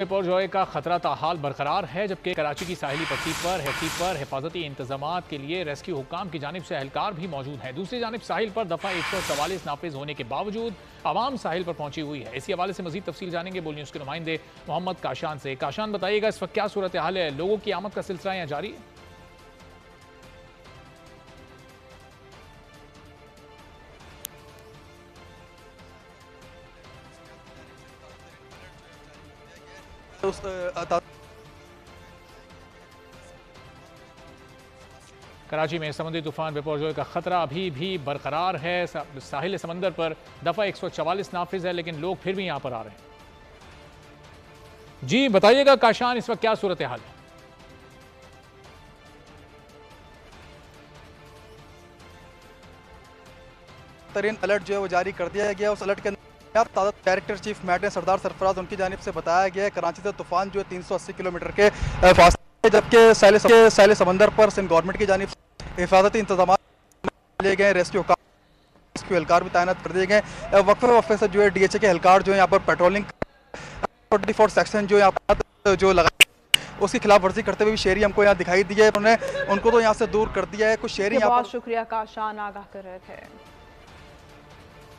बिपरजॉय का खतरा ताहाल बरकरार है, जबकि कराची की साहिली पट्टी पर हिफाजती इंतजामात के लिए रेस्क्यू हुक्काम की जानिब से एहलकार भी मौजूद है। दूसरी जानिब साहिल पर दफ़ा 144 नाफिज होने के बावजूद आवाम साहिल पर पहुंची हुई है। इसी हवाले से मजीद तफसील जानेंगे बोल न्यूज़ के नुमाइंदे मोहम्मद काशान से। काशान, बताइएगा इस वक्त क्या सूरत हाल है? लोगों की आमद का सिलसिला यहाँ जारी है? कराची में समुद्री तूफान बिपरजॉय का खतरा अभी भी बरकरार है। साहिल समंदर पर दफ़ा 144 नाफिज है, लेकिन लोग फिर भी यहां पर आ रहे हैं। जी बताइएगा काशान, इस वक्त क्या सूरत हाल है? तरीन अलर्ट जो है वो जारी कर दिया गया। उस अलर्ट के अंदर डायरेक्टर चीफ मैट सरदार सरफराज उनकी जानिब से बताया गया है कराची से तूफान जो है 380 किलोमीटर के फासले, जबकि साहिल समंदर पर सिंध गवर्नमेंट की जानिब से हिफाजती इंतजाम लिए गए, रेस्क्यू एहलकार भी तैनात कर दिए गए। वक्फे से जो है DHA के एहलकार जो है यहाँ पर पेट्रोलिंग 24 सेक्शन जो यहाँ पर जो लगा उसकी खिलाफ वर्जी करते हुए भी शहरी हमको यहाँ दिखाई दिए, उन्होंने उनको तो यहाँ से दूर कर दिया है। कुछ शहरी यहाँ पर। बहुत शुक्रिया काशान, आगाह कर रहे थे।